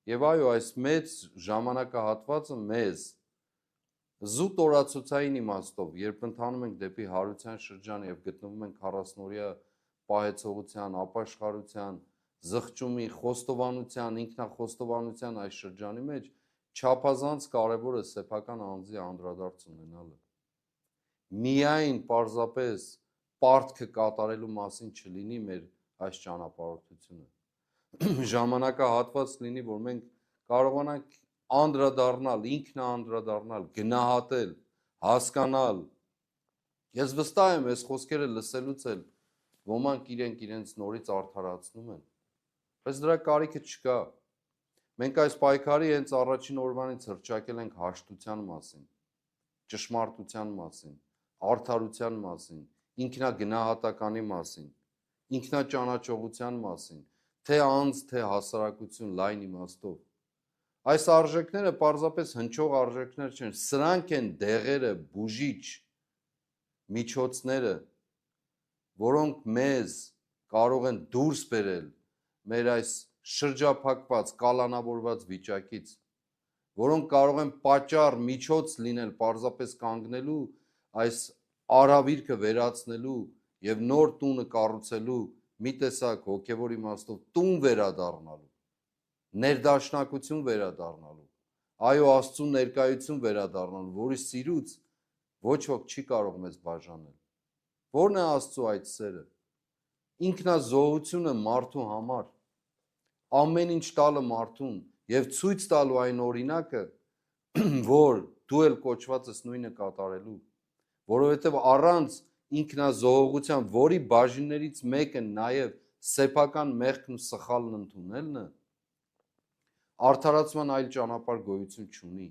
Եվ այո, այս մեծ ժամանակահատվածը մեզ զուտ օրացուցային իմաստով, երբ ընթանում ենք դեպի հարության շրջան եւ գտնվում ենք 40-օրյա պահեցողության, ապաշխարության, զղջումի, խոստովանության, ինքնախոստովանության այս շրջանի մեջ չափազանց կարևոր է սեփական անձի անդրադարձ ունենալը։ Միայն պարզապես պարտքը կատարելու մասին չլինի մեր այս ճանապարհորդությունը։ Ժամանակահատված լինի, որ մենք կարողանանք անդրադառնալ, ինքնաանդրադառնալ, գնահատել, հասկանալ։ Ես վստահ եմ, այս խոսքերը լսելուց էլ ոմանք իրենց նորից արդարացնում են, բայց դրա կարիքը չկա։ Մենք այս պայքարի հենց առաջին օրվանից հռչակել ենք հաշտության մասին, ճշմարտության մասին, արդարության մասին, ինքնագնահատականի մասին, ինքնաճանաչողության մասին, թե անձ, թե հասարակություն լայն իմաստով։ Այս արժեքները պարզապես հնչող արժեքներ չեն, սրանք են դեղերը, բուժիչ միջոցները, որոնք մեզ կարող են դուրս բերել մեր այս շրջափակված, կալանավորված վիճակից, որոնք կարող են պատճառ, միջոց լինել պարզապես կանգնելու, այս արհավիրքը վերացնելու եւ նոր տունը կառուցելու մի տեսակ հոգեվոր իմաստով տուն վերադառնալու, ներդաշնակություն վերադառնալու, այո, Աստծո ներկայություն վերադառնալու, որի սիրուց ոչ ոք չի կարող մեզ բաժանել։ Որն է Աստծո այդ սերը։ Ինքնազոհությունը մարդու համար, ամեն ինչ տալը մարդուն եւ ցույց տալու այն օրինակը, որ դու էլ կոչված ես նույնը կատարելու, որովհետեւ առանց ինքնազոհողության, որի բաժիններից մեկը նաեւ սեփական մեղքն ու սխալն ընդունելն է, արդարացման այլ ճանապարհ գոյություն չունի։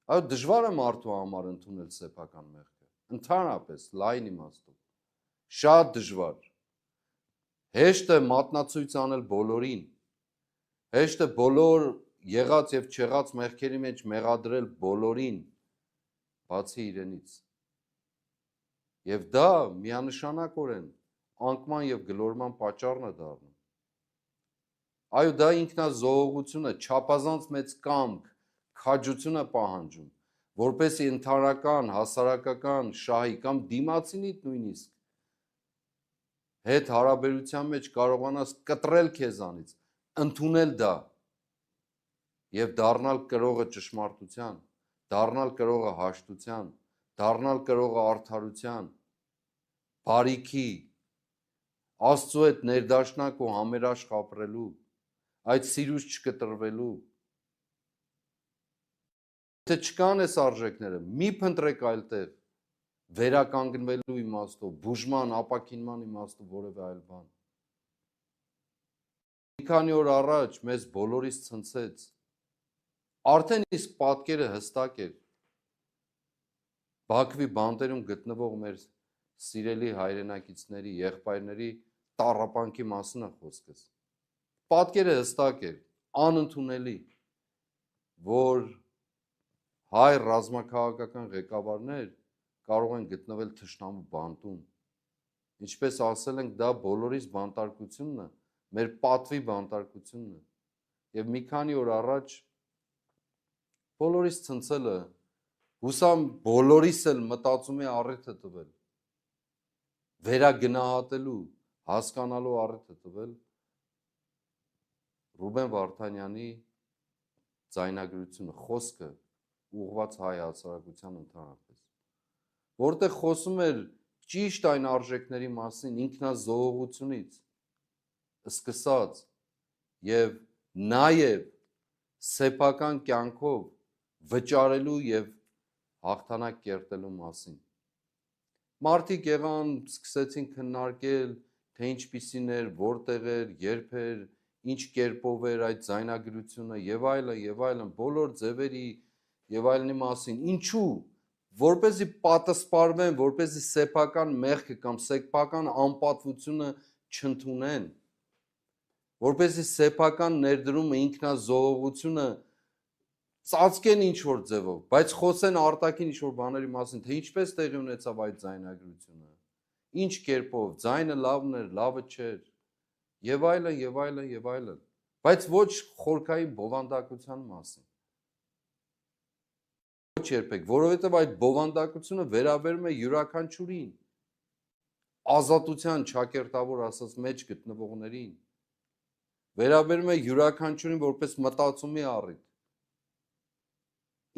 Այո, դժվար է մարդու համար ընդունել սեփական մեղքը, ընդհանրապես լայն իմաստով, շատ դժվար։ Հեշտ է մատնացույց անել բոլորին, հեշտ է բոլոր եղած եւ չեղած մեղքերի մեջ մեղադրել բոլորին, բացի իրենից։ Եվ դա միանշանակորեն անկման եւ գլորման պատճառն է դառնում։ Այո, դա ինքնազոհողությունը, չափազանց մեծ կամք, քաջություն է պահանջում, որպեսզի ընդհանրական, հասարակական շահի կամ դիմացինիդ նույնիսկ հետ հարաբերության մեջ կարողանաս կտրել քեզանից, ընդունել դա եւ դառնալ կրողը ճշմարտության, դառնալ կրողը հաշտության, դառնալ կրողը արդարության, բարիքի, Աստծո հետ ներդաշնակ ու համերաշխ ապրելու, այդ սիրուց չկտրվելու։ Եթե չկան այս արժեքները, մի փնտրեք այլտեղ, վերականգնվելու իմաստով, բուժման, ապաքինման իմաստով որևէ այլ բան։ Մի քանի օր առաջ մեզ բոլորիս ցնցեց, արդեն իսկ պատկերը հստակ էր, Բաքվի բանտերում գտնվող մեր սիրելի հայրենակիցների, եղբայրների տառապանքի մասին է խոսքս։ Պատկերը հստակ էր, անընդունելի, որ հայ ռազմաքաղաքական ղեկավարներ կարող են գտնվել թշնամու բանտում։ Ինչպես ասել ենք, դա բոլորիս բանտարկությունն է, մեր պատվի բանտարկությունն է։ Եվ մի քանի օր առաջ բոլորիս ցնցելը, հուսամ բոլորիս էլ մտածումի առիթ է տվել, վերագնահատելու, հասկանալու առիթ է տվել Ռուբեն Վարդանյանի ձայնագրությունը, խոսքը ուղղված հայ հասարակության ընդհանրապես, որտեղ խոսում էր ճիշտ այն արժեքների մասին, ինքնազոհողությունից սկսած եւ նաեւ սեփական կյանքով վճարելու եւ հաղթանակ կերտելու մասին։ Մարդիկ եղան, սկսեցին քննարկել, թե ինչպիսին էր, որտեղ էր, երբ էր, ինչ կերպով էր այդ ձայնագրությունը եւ այլն, բոլոր ձևերի եւ այլնի մասին։ Ինչու՞, որպեսզի պատասպարվեն, որպեսզի սեփական մեղքը կամ սեփական անպատվությունը չընդունեն, որպեսզի սեփական ներդրումը, ինքնազոհողությունը ծածկեն ինչ-որ ձևով, բայց խոսեն արտաքին ինչ-որ բաների մասին, թե ինչպես տեղի ունեցավ այդ ձայնագրությունը, ինչ կերպով, ձայնը լավն էր, լավը չէր, եւ այլն, բայց ոչ խորքային բովանդակության մասին։ Ոչ երբեք, որովհետև այդ բովանդակությունը վերաբերում է յուրաքանչյուրին, ազատության ճակերտավոր ասած մեջ գտնվողներին, վերաբերում է յուրաքանչյուրին որպես մտածումի առիթ,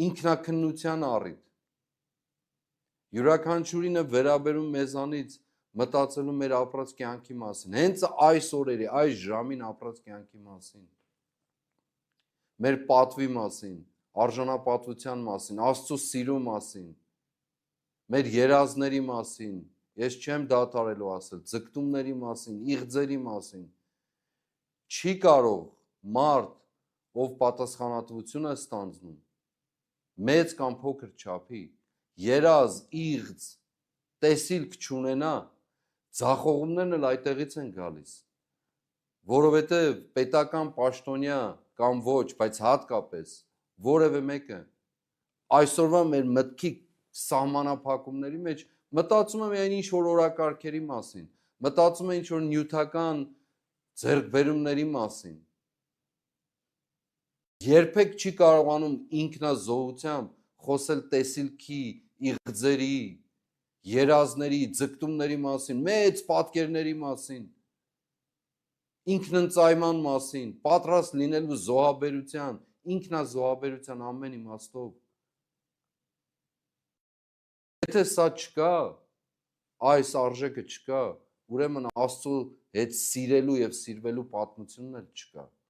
ինքնակնության առիթ, յուրաքանչյուրին է վերաբերում մեզանից մտածելու մեր ապրած կյանքի մասին, հենց այս օրերի, այս ժամին ապրած կյանքի մասին, մեր պատվի մասին, արժանապատվության մասին, Աստծո սիրո մասին, մեր երազների մասին, ես չեմ դադարելու ասել, ձգտումների մասին, իղձերի մասին, չի կարող մարդ, ով պատասխանատվություն է ստանձնում, մեծ կամ փոքր չափի, երազ, իղձ, տեսիլք չունենա, ձախողումներն էլ այդտեղից են գալիս, որովհետև պետական պաշտոնյա կամ ոչ, բայց հատկապես որևէ մեկը այսօրվա մեր մտքի սահմանափակումների մեջ մտածում է միայն ինչ-որ օրակարգերի մասին, մտածում է ինչ-որ նյութական ձեռքբերումների մասին, երբեք չի կարողանում ինքնազոհությամբ խոսել տեսիլքի, իղձերի, երազների, ձգտումների մասին, մեծ պատկերների մասին, ինքնընծայման մասին, պատրաստ լինելու զոհաբերության, ինքնազոհաբերության ամեն իմաստով։ Եթե սա չկա, այս արժեքը չկա, ուրեմն Աստծո հետ սիրելու եւ սիրվելու պատմությունն էլ չկա։